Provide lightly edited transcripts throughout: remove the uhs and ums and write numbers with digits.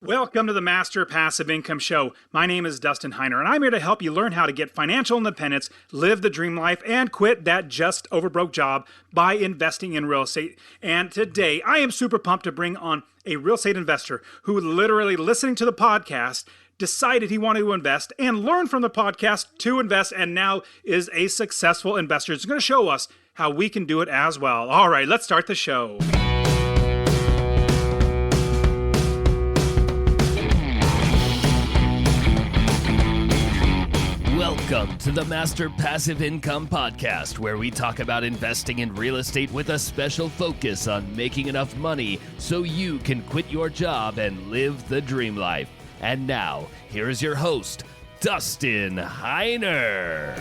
Welcome to the Master Passive Income Show. My name is Dustin Heiner, and I'm here to help you learn how to get financial independence, live the dream life, and quit that just overbroke job by investing in real estate. And today, I am super pumped to bring on a real estate investor who literally listening to the podcast decided he wanted to invest and learn from the podcast to invest, and now is a successful investor. It's going to show us how we can do it as well. All right, let's start the show. Welcome to the Master Passive Income Podcast, where we talk about investing in real estate with a special focus on making enough money so you can quit your job and live the dream life. And now, here is your host, Dustin Heiner.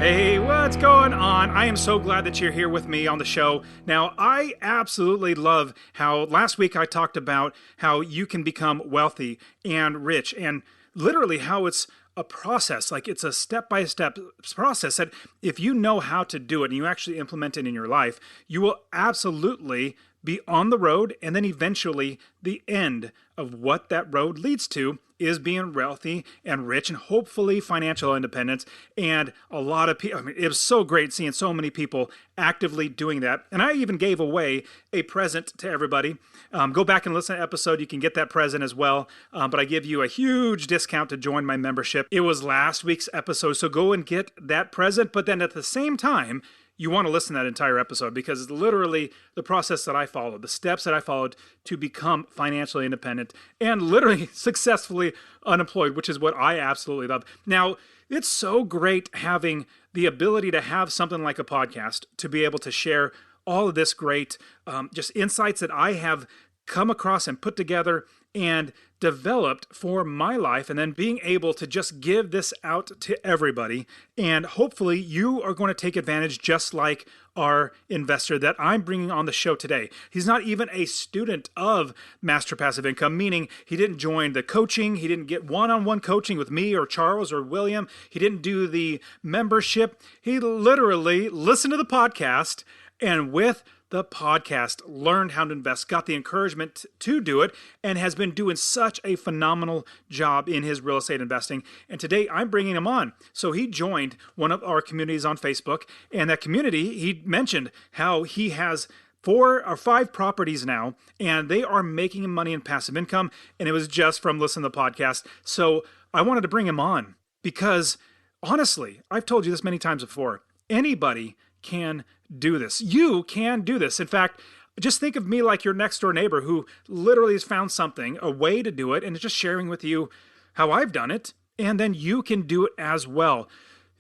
Hey, what's going on? I am so glad that you're here with me on the show. Now, I absolutely love how last week I talked about how you can become wealthy and rich, and literally how it's a process, like it's a step-by-step process that if you know how to do it and you actually implement it in your life, you will absolutely be on the road, and then eventually the end of what that road leads to is being wealthy and rich and hopefully financial independence. And a lot of people, it was so great seeing so many people actively doing that. And I even gave away a present to everybody. Go back and listen to the episode. You can get that present as well. But I give you a huge discount to join my membership. It was last week's episode, so go and get that present. But then at the same time, you want to listen to that entire episode because it's literally the process that I followed, the steps that I followed to become financially independent and literally successfully unemployed, which is what I absolutely love. Now, it's so great having the ability to have something like a podcast to be able to share all of this great just insights that I have come across and put together and developed for my life, and then being able to just give this out to everybody. And hopefully you are going to take advantage, just like our investor that I'm bringing on the show today. He's not even a student of Master Passive Income, meaning he didn't join the coaching. He didn't get one-on-one coaching with me or Charles or William. He didn't do the membership. He literally listened to the podcast, and with the podcast, learned how to invest, got the encouragement to do it, and has been doing such a phenomenal job in his real estate investing. And today I'm bringing him on. So he joined one of our communities on Facebook, and that community, he mentioned how he has 4 or 5 properties now, and they are making him money in passive income, and it was just from listening to the podcast. So I wanted to bring him on because, honestly, I've told you this many times before, anybody can do this. You can do this. In fact, just think of me like your next door neighbor who literally has found something, a way to do it, and is just sharing with you how I've done it, and then you can do it as well.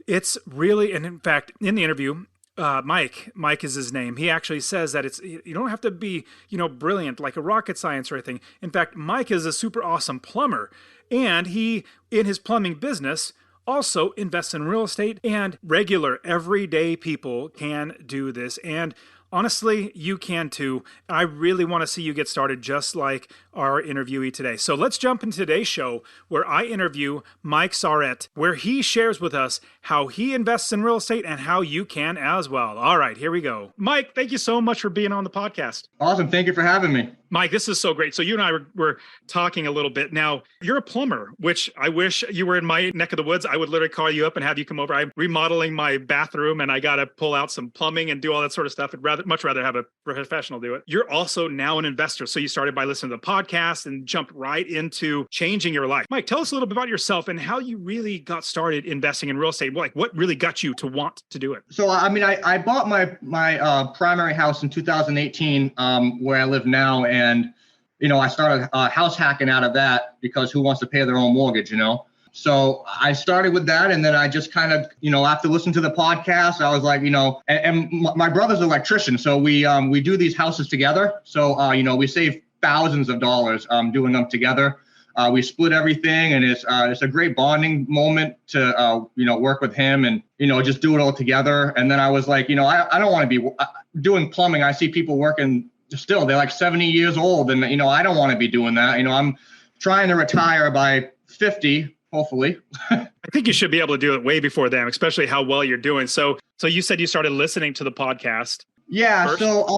It's really, and in fact, in the interview, Mike is his name. He actually says that you don't have to be, brilliant like a rocket science or anything. In fact, Mike is a super awesome plumber, and he, in his plumbing business, also invest in real estate, and regular everyday people can do this. And honestly, you can too. I really want to see you get started just like our interviewee today. So let's jump into today's show where I interview Mike Sarret, where he shares with us how he invests in real estate and how you can as well. All right, here we go. Mike, thank you so much for being on the podcast. Awesome. Thank you for having me. Mike, this is so great. So you and I were talking a little bit. Now, you're a plumber, which I wish you were in my neck of the woods. I would literally call you up and have you come over. I'm remodeling my bathroom, and I got to pull out some plumbing and do all that sort of stuff. I'd much rather have a professional do it. You're also now an investor. So you started by listening to the podcast and jumped right into changing your life. Mike, tell us a little bit about yourself and how you really got started investing in real estate. Like, what really got you to want to do it? So, I bought my primary house in 2018, where I live now. And, I started house hacking out of that because who wants to pay their own mortgage, So I started with that. And then I just kind of, after listening to the podcast, I was like, and my brother's an electrician. So we do these houses together. So, we save thousands of dollars doing them together. We split everything, and it's a great bonding moment to work with him and just do it all together. And then I was like, I don't want to be doing plumbing. I see people working still, they're like 70 years old, and I don't want to be doing that. I'm trying to retire by 50, hopefully. I think you should be able to do it way before then, especially how well you're doing. So you said you started listening to the podcast. Yeah. first? So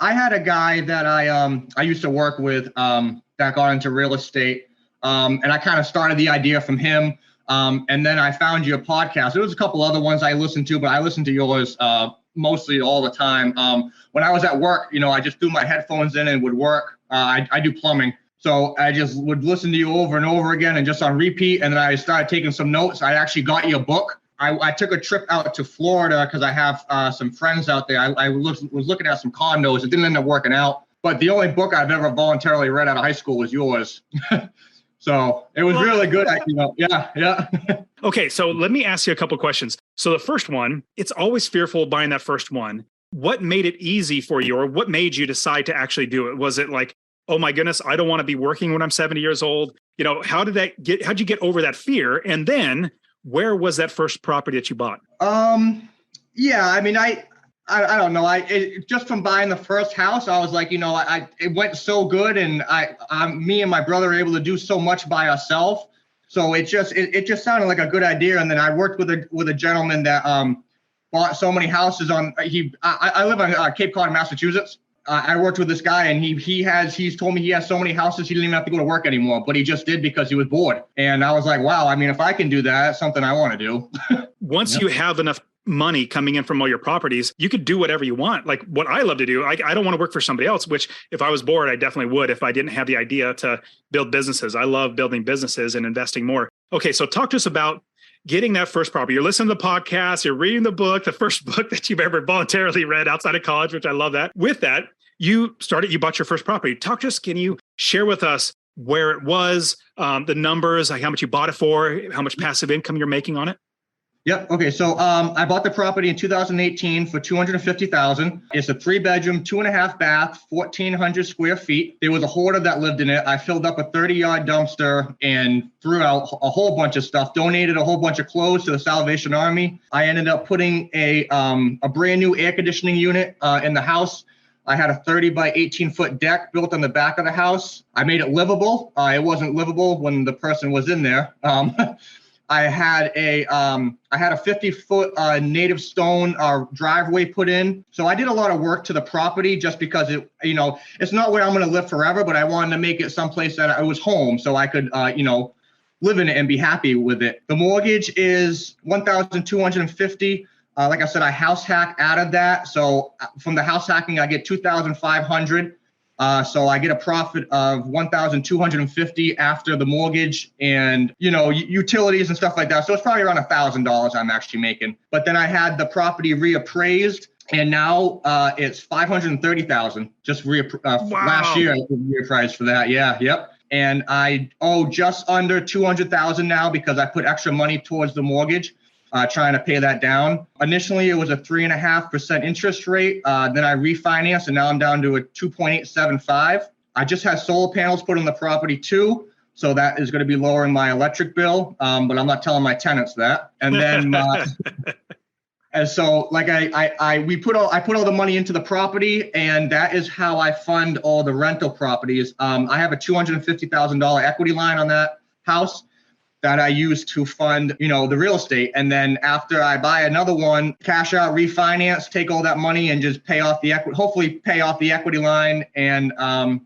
I had a guy that I used to work with that got into real estate. And I kind of started the idea from him. And then I found your podcast. There was a couple other ones I listened to, but I listened to yours mostly all the time. When I was at work, I just threw my headphones in and would work. I do plumbing. So I just would listen to you over and over again and just on repeat. And then I started taking some notes. I actually got your book. I took a trip out to Florida because I have some friends out there. I was looking at some condos. It didn't end up working out. But the only book I've ever voluntarily read out of high school was yours. So it was really good. Yeah. Okay, so let me ask you a couple questions. So the first one, it's always fearful buying that first one. What made it easy for you, or what made you decide to actually do it? Was it like, oh my goodness, I don't want to be working when I'm 70 years old? How'd you get over that fear? And then where was that first property that you bought? Yeah, I mean, I don't know. Just from buying the first house, I was like, it went so good, and me and my brother were able to do so much by ourselves. So it just sounded like a good idea. And then I worked with a gentleman that bought so many houses I live on Cape Cod, Massachusetts. I worked with this guy, and he's told me he has so many houses he didn't even have to go to work anymore, but he just did because he was bored. And I was like, wow, I mean, if I can do that, that's something I want to do. Once you have enough money coming in from all your properties, you could do whatever you want. Like what I love to do, I don't want to work for somebody else, which if I was bored, I definitely would if I didn't have the idea to build businesses. I love building businesses and investing more. Okay, so talk to us about getting that first property. You're listening to the podcast, you're reading the book, the first book that you've ever voluntarily read outside of college, which I love that. With that, you bought your first property. Talk to us, can you share with us where it was, the numbers, like how much you bought it for, how much passive income you're making on it? Yep. Okay. So I bought the property in 2018 for $250,000. It's a 3-bedroom, 2.5 bath, 1,400 square feet. There was a hoarder that lived in it. I filled up a 30-yard dumpster and threw out a whole bunch of stuff. Donated a whole bunch of clothes to the Salvation Army. I ended up putting a brand new air conditioning unit in the house. I had a 30 by 18 foot deck built on the back of the house. I made it livable. It wasn't livable when the person was in there. I had a 50-foot native stone driveway put in. So I did a lot of work to the property just because it's not where I'm going to live forever, but I wanted to make it someplace that I was home so I could, live in it and be happy with it. The mortgage is $1,250. Like I said, I house hack out of that. So from the house hacking, I get $2,500. So I get a profit of $1,250 after the mortgage and, utilities and stuff like that. So it's probably around $1,000 I'm actually making. But then I had the property reappraised, and now it's $530,000. Just last year I reappraised for that. Yeah. Yep. And I owe just under $200,000 now because I put extra money towards the mortgage. Trying to pay that down. Initially, it was a 3.5% interest rate. Then I refinanced, and now I'm down to a 2.875. I just had solar panels put on the property too, so that is going to be lowering my electric bill. But I'm not telling my tenants that. And then, and so like I put all the money into the property, and that is how I fund all the rental properties. I have a $250,000 equity line on that house that I use to fund, the real estate. And then after I buy another one, cash out, refinance, take all that money and just pay off the equity, hopefully pay off the equity line and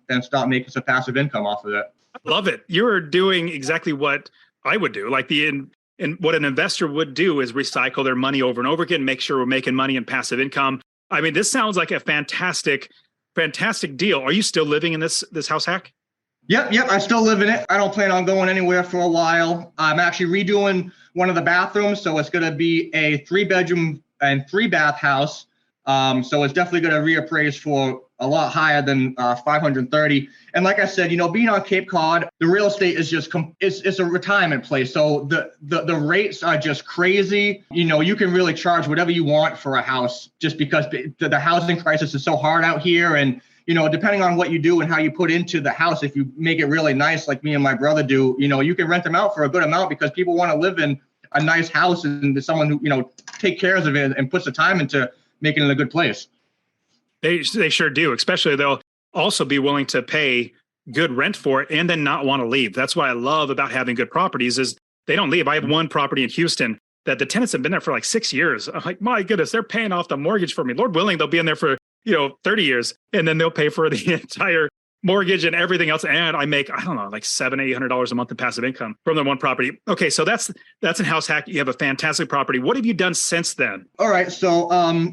then start making some passive income off of it. Love it. You're doing exactly what I would do. Like and what an investor would do is recycle their money over and over again, make sure we're making money in passive income. I mean, this sounds like a fantastic deal. Are you still living in this house hack? Yep. I still live in it. I don't plan on going anywhere for a while. I'm actually redoing one of the bathrooms. So it's going to be a 3-bedroom and 3-bath house. So it's definitely going to reappraise for a lot higher than 530. And like I said, being on Cape Cod, the real estate is just, it's a retirement place. So the rates are just crazy. You can really charge whatever you want for a house just because the housing crisis is so hard out here. And depending on what you do and how you put into the house, if you make it really nice, like me and my brother do, you can rent them out for a good amount because people want to live in a nice house and someone who, take care of it and puts the time into making it a good place. They sure do. Especially they'll also be willing to pay good rent for it and then not want to leave. That's what I love about having good properties is they don't leave. I have one property in Houston that the tenants have been there for like 6 years. I'm like, my goodness, they're paying off the mortgage for me. Lord willing, they'll be in there for, 30 years, and then they'll pay for the entire mortgage and everything else. And I make, I don't know, like $700-800 a month in passive income from the one property. Okay. So that's in House Hack. You have a fantastic property. What have you done since then? All right. So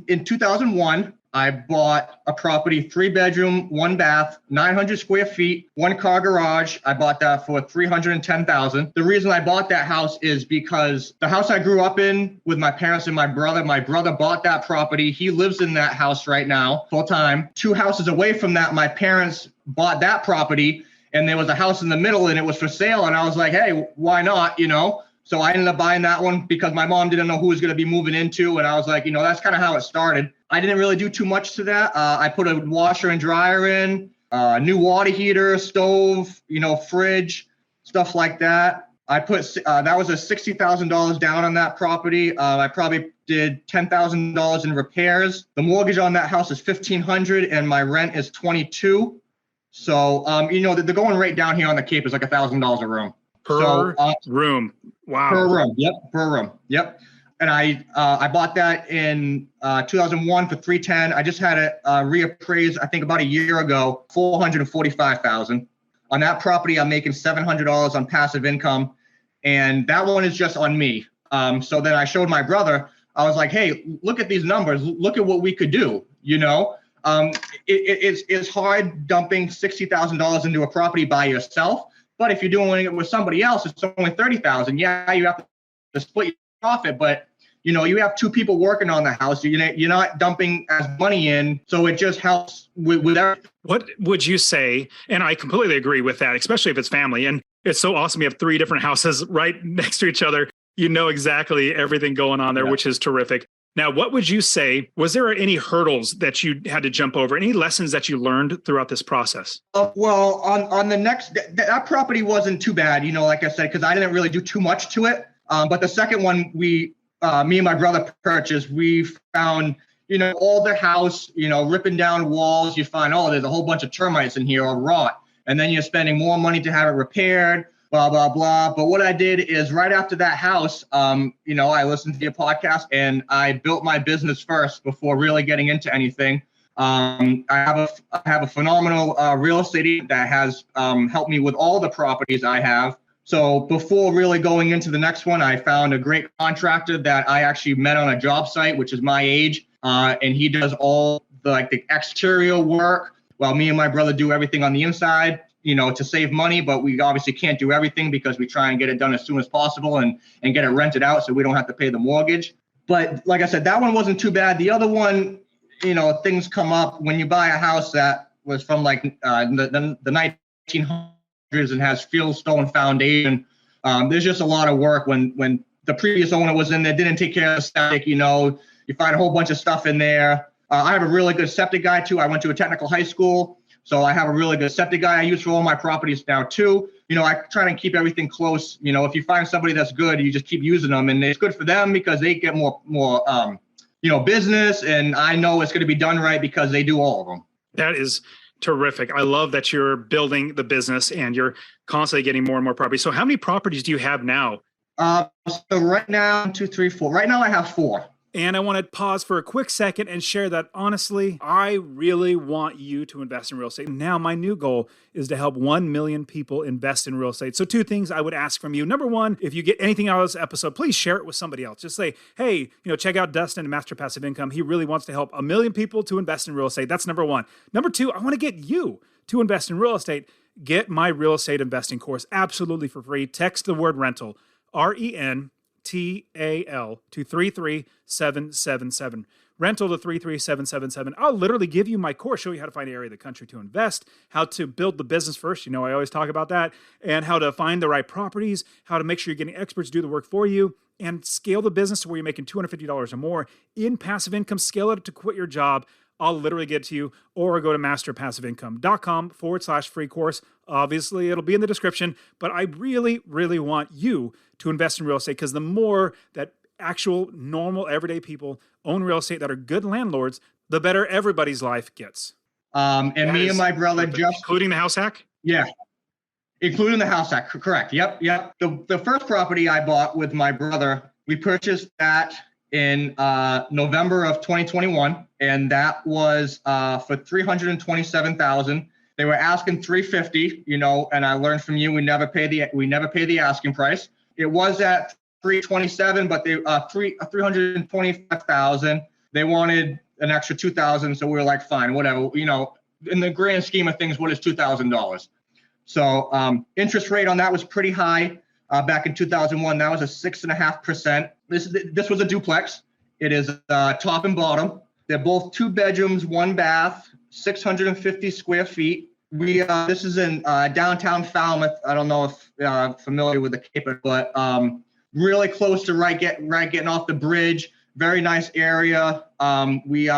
in 2001, I bought a property, 3-bedroom, 1 bath, 900 square feet, 1-car garage. I bought that for $310,000. The reason I bought that house is because the house I grew up in with my parents and my brother bought that property. He lives in that house right now, full time. 2 houses away from that, my parents bought that property, and there was a house in the middle and it was for sale. And I was like, hey, why not? So I ended up buying that one because my mom didn't know who was going to be moving into. And I was like, that's kind of how it started. I didn't really do too much to that. I put a washer and dryer in, new water heater, stove, fridge, stuff like that. I put, that was a $60,000 down on that property. I probably did $10,000 in repairs. The mortgage on that house is $1,500 and my rent is $22. So, the going rate down here on the Cape is like $1,000 a room. Per room. Wow. Per room. Yep. Per room. Yep. And I bought that in 2001 for $310,000. I just had it reappraised, I think about a year ago, $445,000. On that property, I'm making $700 on passive income, and that one is just on me. So then I showed my brother. I was like, hey, look at these numbers. Look at what we could do. It's hard dumping $60,000 into a property by yourself. But if you're doing it with somebody else, it's only $30,000. Yeah, you have to split your profit, but you have 2 people working on the house. You're not dumping as money in, so it just helps with everything. What would you say? And I completely agree with that, especially if it's family. And it's so awesome. You have 3 different houses right next to each other. You know exactly everything going on there, which is terrific. Now, what would you say? Was there any hurdles that you had to jump over? Any lessons that you learned throughout this process? Well, on the next, that property wasn't too bad, like I said, because I didn't really do too much to it. But the second one, me and my brother purchased, we found, all the house, ripping down walls. You find, there's a whole bunch of termites in here or rot. And then you're spending more money to have it repaired. Blah, blah, blah. But what I did is right after that house, I listened to your podcast and I built my business first before really getting into anything. I have a phenomenal real estate agent that has helped me with all the properties I have. So before really going into the next one, I found a great contractor that I actually met on a job site, which is my age. And he does all the exterior work while me and my brother do everything on the inside. To save money, but we obviously can't do everything because we try and get it done as soon as possible and get it rented out so we don't have to pay the mortgage. But like I said, that one wasn't too bad. The other one, things come up when you buy a house that was from the 1900s and has fieldstone foundation. There's just a lot of work when the previous owner was in there, didn't take care of the static, you find a whole bunch of stuff in there. I have a really good septic guy too. I went to a technical high school. So I have a really good septic guy I use for all my properties now too. I try to keep everything close. If you find somebody that's good, you just keep using them, and it's good for them because they get more business, and I know it's going to be done right because they do all of them. That is terrific. I love that you're building the business and you're constantly getting more and more properties. So how many properties do you have now? So right now, 2, 3, 4. Right now I have 4. And I want to pause for a quick second and share that honestly, I really want you to invest in real estate. Now, my new goal is to help 1 million people invest in real estate. So 2 things I would ask from you. Number 1, if you get anything out of this episode, please share it with somebody else. Just say, hey, check out Dustin and Master Passive Income. He really wants to help 1 million people to invest in real estate. That's number 1. Number 2, I want to get you to invest in real estate. Get my real estate investing course absolutely for free. Text the word rental, RENTAL to 33777. Rental to 33777. I'll literally give you my course, show you how to find an area of the country to invest, how to build the business first. I always talk about that, and how to find the right properties, how to make sure you're getting experts to do the work for you, and scale the business to where you're making $250 or more in passive income. Scale it to quit your job. I'll literally get to you, or go to masterpassiveincome.com/free course. Obviously, it'll be in the description, but I really, really want you to invest in real estate, because the more that actual, normal, everyday people own real estate that are good landlords, the better everybody's life gets. And me and my brother just... Including the house hack? Yeah. Including the house hack, correct. Yep. The first property I bought with my brother, We purchased that in November of 2021, and that was for $327,000. They were asking $350, and I learned from you we never pay the asking price. It was at $327,000, but they $325,000. They wanted an extra $2,000, so we were like, fine, whatever. In the grand scheme of things, what is $2,000? So interest rate on that was pretty high back in 2001. That was a 6.5%. This was a duplex. It is top and bottom. They're both 2 bedrooms, 1 bath, 650 square feet. This is in downtown Falmouth. I don't know if familiar with the Cape, but really close to right getting off the bridge. Very nice area. We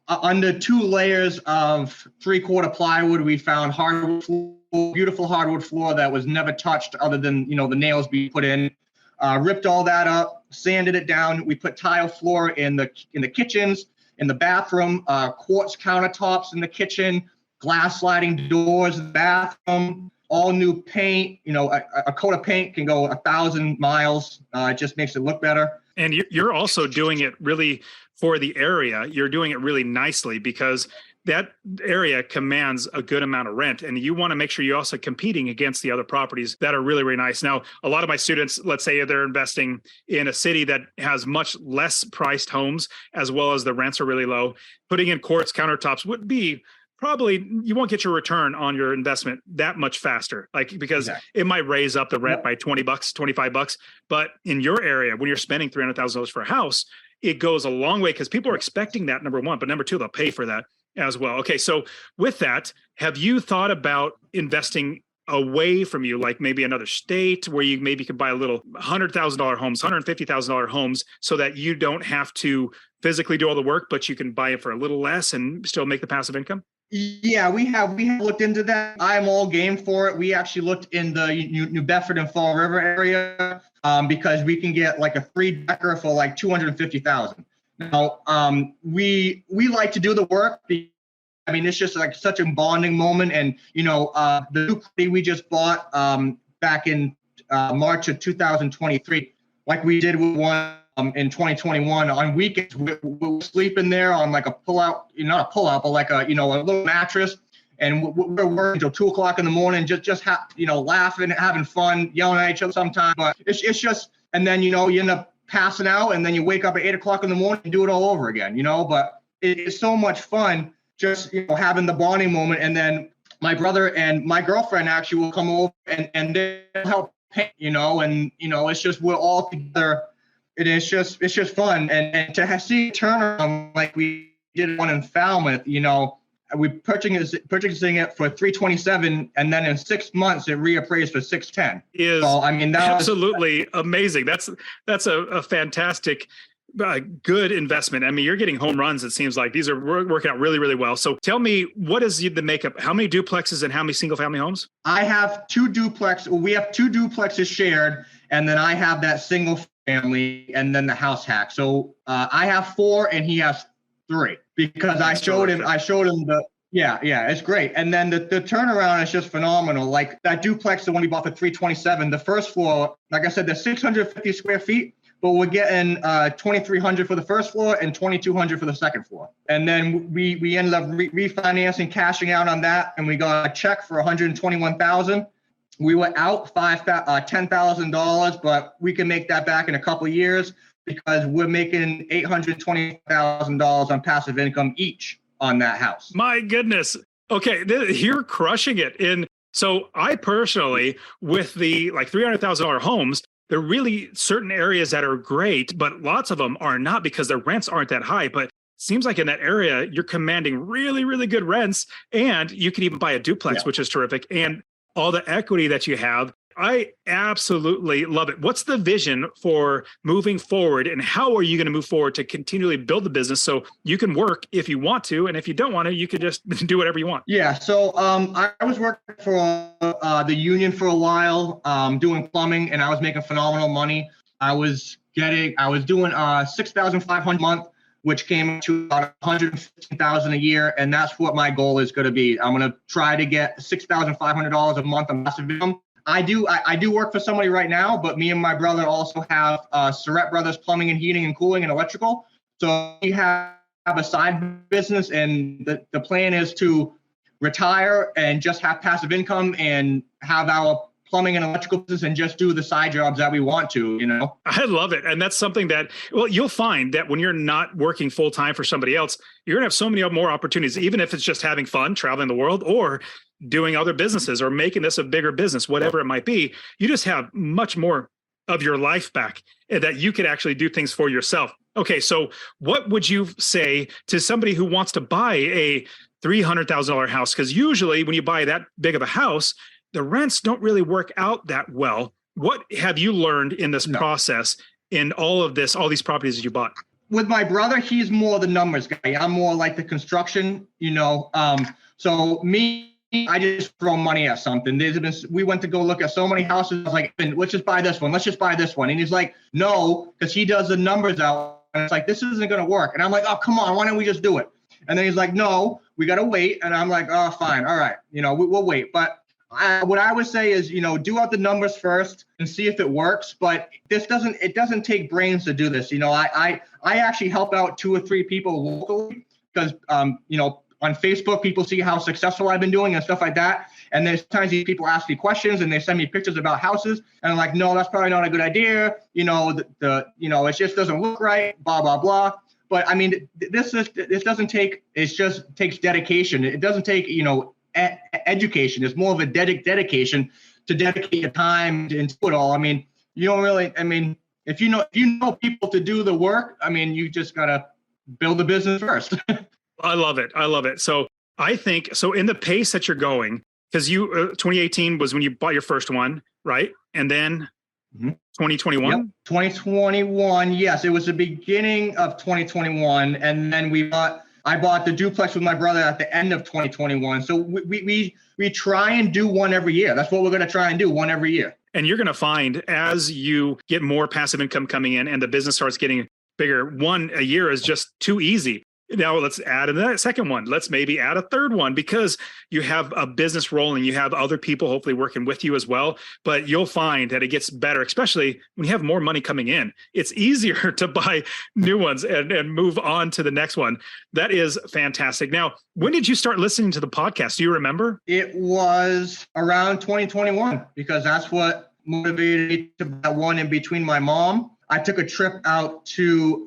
under 2 layers of 3/4 plywood, we found hardwood floor, beautiful hardwood floor that was never touched other than the nails being put in. Ripped all that up, sanded it down. We put tile floor in the kitchens, in the bathroom, quartz countertops in the kitchen, glass sliding doors in the bathroom, all new paint. A coat of paint can go 1,000 miles. It just makes it look better. And you're also doing it really for the area. You're doing it really nicely because that area commands a good amount of rent, and you want to make sure you're also competing against the other properties that are really, really nice. Now, a lot of my students, let's say they're investing in a city that has much less priced homes, as well as the rents are really low. Putting in quartz countertops would be probably, you won't get your return on your investment that much faster, because It might raise up the rent by $20, $25. But in your area, when you're spending $300,000 for a house, it goes a long way because people are expecting that, number one, but number two, they'll pay for that as well. Okay, so with that, have you thought about investing away from you, like maybe another state where you maybe could buy a little $100,000 homes, $150,000 homes, so that you don't have to physically do all the work, but you can buy it for a little less and still make the passive income? Yeah, we have looked into that. I'm all game for it. We actually looked in the New Bedford and Fall River area because we can get like a 3-decker for like $250,000. Now, we like to do the work. It's just like such a bonding moment. And, the new property we just bought back in March of 2023, like we did with one in 2021 on weekends, we're sleeping there on like a pull-out, not a pull-out, but like a little mattress. And we're working until 2:00 in the morning, just laughing, having fun, yelling at each other sometimes. But it's just, and then, you end up passing out, and then you wake up at 8:00 in the morning and do it all over again, But it's so much fun just, having the bonding moment. And then my brother and my girlfriend actually will come over and they'll help paint, and, it's just, we're all together. It's just fun. And to see a turnaround like we did one in Falmouth, we purchasing it for $327,000, and then in 6 months it reappraised for $610,000. That absolutely amazing. That's a fantastic, good investment. You're getting home runs. It seems like these are working out really, really well. So tell me, what is the makeup? How many duplexes and how many single family homes? I have 2 duplexes. We have 2 duplexes shared, and then I have that single family, and then the house hack. So I have 4 and he has 3 because I showed him the, it's great. And then the turnaround is just phenomenal. Like that duplex, the one we bought for $327,000, the first floor, like I said, there's 650 square feet, but we're getting $2,300 for the first floor and $2,200 for the second floor. And then we ended up refinancing, cashing out on that, and we got a check for $121,000. We were out $10,000, but we can make that back in a couple of years because we're making $820,000 on passive income each on that house. My goodness. Okay, you're crushing it. And so I personally, with the like $300,000 homes, there are really certain areas that are great, but lots of them are not because the rents aren't that high. But it seems like in that area, you're commanding really, really good rents, and you can even buy a duplex, which is terrific. And all the equity that you have, I absolutely love it. What's the vision for moving forward, and how are you going to move forward to continually build the business so you can work if you want to, and if you don't want to, you can just do whatever you want? Yeah. So I was working for the union for a while, doing plumbing, and I was making phenomenal money. I was doing $6,500 a month, which came to about $115,000 a year, and that's what my goal is going to be. I'm going to try to get $6,500 a month on passive income. I do work for somebody right now, but me and my brother also have Surratt Brothers Plumbing and Heating and Cooling and Electrical. So we have a side business, and the plan is to retire and just have passive income and have our plumbing and electrical business and just do the side jobs that we want to, you know? I love it. And that's something that, well, you'll find that when you're not working full time for somebody else, you're going to have so many more opportunities, even if it's just having fun, traveling the world, or doing other businesses or making this a bigger business, whatever it might be. You just have much more of your life back that you could actually do things for yourself. Okay. So what would you say to somebody who wants to buy a $300,000 house? Because usually when you buy that big of a house, the rents don't really work out that well. What have you learned in this process in all these properties that you bought? With my brother, he's more the numbers guy. I'm more like the construction, you know. So me, I just throw money at something. We went to go look at so many houses. I was like, let's just buy this one. Let's just buy this one. And he's like, no, because he does the numbers out. And it's like, this isn't going to work. And I'm like, oh, come on. Why don't we just do it? And then he's like, no, we got to wait. And I'm like, oh, fine. All right. You know, we'll wait. But what I would say is, you know, do out the numbers first and see if it works. But it doesn't take brains to do this. You know, I actually help out 2 or 3 people locally because, you know, on Facebook, people see how successful I've been doing and stuff like that. And there's times these people ask me questions and they send me pictures about houses. And I'm like, no, that's probably not a good idea. You know, it just doesn't look right, blah, blah, blah. But I mean, this doesn't take, it just takes dedication. It doesn't take, you know, education. It's more of a dedication to dedicate your time into it all. I mean, you don't really, I mean, if you know people to do the work, I mean, you just got to build the business first. I love it. I love it. So I think, so in the pace that you're going, because 2018 was when you bought your first one, right? And then 2021? Yep. 2021. Yes, it was the beginning of 2021. And then I bought the duplex with my brother at the end of 2021. So we try and do one every year. That's what we're going to try and do, one every year. And you're going to find as you get more passive income coming in and the business starts getting bigger, one a year is just too easy. Now let's add a second one. Let's maybe add a third one because you have a business rolling. You have other people hopefully working with you as well. But you'll find that it gets better, especially when you have more money coming in. It's easier to buy new ones and move on to the next one. That is fantastic. Now, when did you start listening to the podcast? Do you remember? It was around 2021 because that's what motivated me to buy one in between my mom. I took a trip out to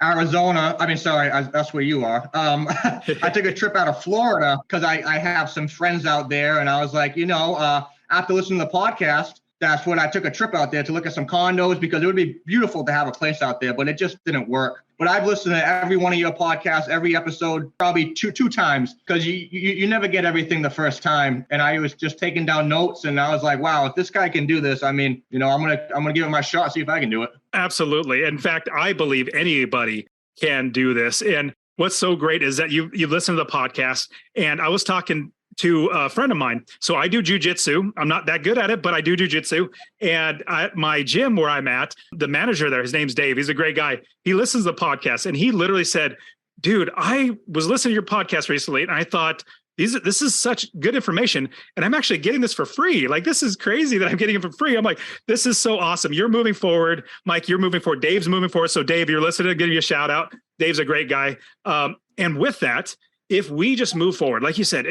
Arizona. I mean, sorry, that's where you are. I took a trip out of Florida because I have some friends out there. And I was like, you know, after listening to the podcast, that's when I took a trip out there to look at some condos because it would be beautiful to have a place out there, but it just didn't work. But I've listened to every one of your podcasts, every episode, probably two times because you never get everything the first time. And I was just taking down notes and I was like, wow, if this guy can do this, I mean, you know, I'm gonna give it my shot, see if I can do it. Absolutely. In fact, I believe anybody can do this. And what's so great is that you listen to the podcast. And I was talking to a friend of mine. So I do jujitsu. I'm not that good at it, but I do jujitsu. And at my gym where I'm at, the manager there, his name's Dave. He's a great guy. He listens to the podcast and he literally said, dude, I was listening to your podcast recently and I thought, this is such good information. And I'm actually getting this for free. Like, this is crazy that I'm getting it for free. I'm like, this is so awesome. You're moving forward. Mike, you're moving forward. Dave's moving forward. So Dave, you're listening, I'll give you a shout out. Dave's a great guy. And with that, if we just move forward, like you said,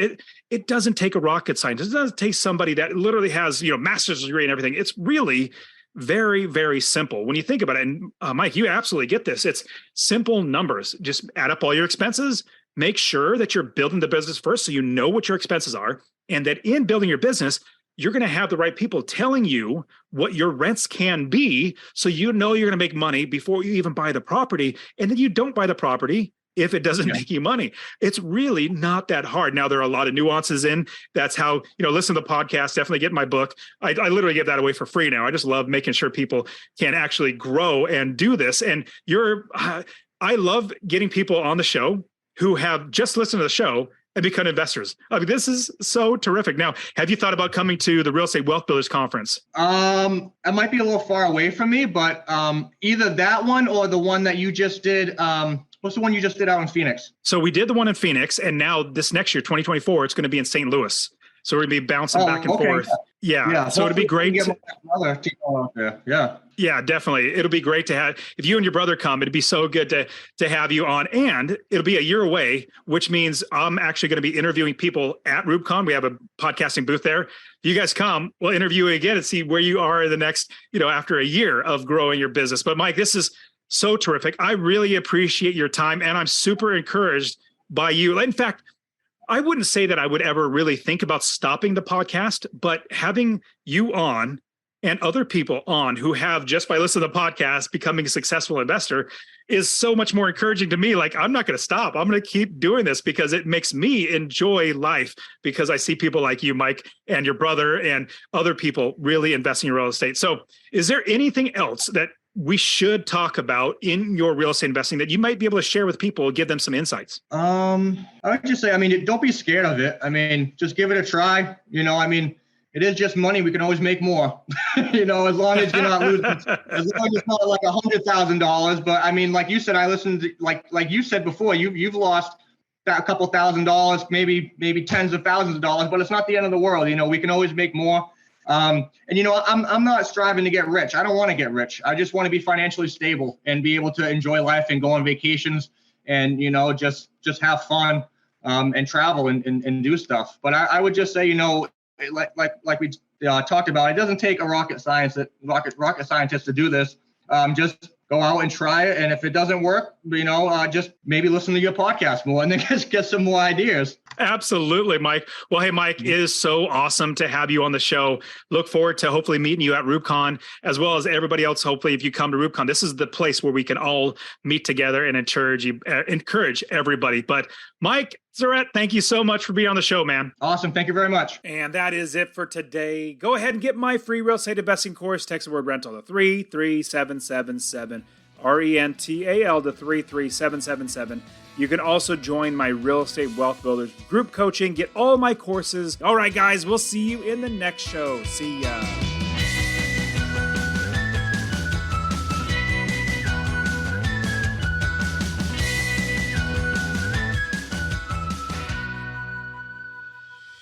it doesn't take a rocket scientist. It doesn't take somebody that literally has, master's degree and everything. It's really very, very simple when you think about it. And Mike, you absolutely get this. It's simple numbers. Just add up all your expenses. Make sure that you're building the business first so you know what your expenses are. And that in building your business, you're going to have the right people telling you what your rents can be. So you know you're going to make money before you even buy the property. And then you don't buy the property if it doesn't make you money. It's really not that hard. Now, there are a lot of nuances in. That's how, listen to the podcast, definitely get my book. I literally give that away for free now. I just love making sure people can actually grow and do this. And I love getting people on the show who have just listened to the show and become investors. I mean, this is so terrific. Now, have you thought about coming to the Real Estate Wealth Builders Conference? It might be a little far away from me, but either that one or the one that you just did. What's the one you just did out in Phoenix? So we did the one in Phoenix, and now this next year, 2024, it's going to be in St. Louis. So we're going to be bouncing back and forth. Yeah. So it'd be great. Get my brother to go out there. Yeah. Yeah, definitely. It'll be great to have, if you and your brother come, it'd be so good to have you on. And it'll be a year away, which means I'm actually going to be interviewing people at RubeCon. We have a podcasting booth there. If you guys come, we'll interview you again and see where you are the next, after a year of growing your business. But Mike, this is so terrific. I really appreciate your time, and I'm super encouraged by you. In fact, I wouldn't say that I would ever really think about stopping the podcast, but having you on and other people on who have, just by listening to the podcast, becoming a successful investor is so much more encouraging to me. Like, I'm not going to stop. I'm going to keep doing this because it makes me enjoy life, because I see people like you, Mike, and your brother and other people really investing in real estate. So is there anything else that we should talk about in your real estate investing that you might be able to share with people, give them some insights? I would just say, don't be scared of it. Just give it a try. It is just money. We can always make more, as long as you're not losing, as long as it's not like $100,000. But like you said, I listened to, like you said before, you've lost a couple $1,000, maybe tens of thousands of dollars, but it's not the end of the world. We can always make more. I'm not striving to get rich. I don't want to get rich. I just want to be financially stable and be able to enjoy life and go on vacations and, just have fun, and travel and do stuff. But I would just say, like we talked about, it doesn't take a rocket scientist to do this. Just go out and try it. And if it doesn't work, just maybe listen to your podcast more and then just get some more ideas. Absolutely, Mike. Well, hey, Mike, it is so awesome to have you on the show. Look forward to hopefully meeting you at RubeCon, as well as everybody else. Hopefully, if you come to RubeCon, this is the place where we can all meet together and encourage everybody. But Mike Zarette, thank you so much for being on the show, man. Awesome. Thank you very much. And that is it for today. Go ahead and get my free real estate investing course. Text the word rental to 33777, RENTAL to 33777. You can also join my Real Estate Wealth Builders group coaching. Get all my courses. All right, guys, we'll see you in the next show. See ya.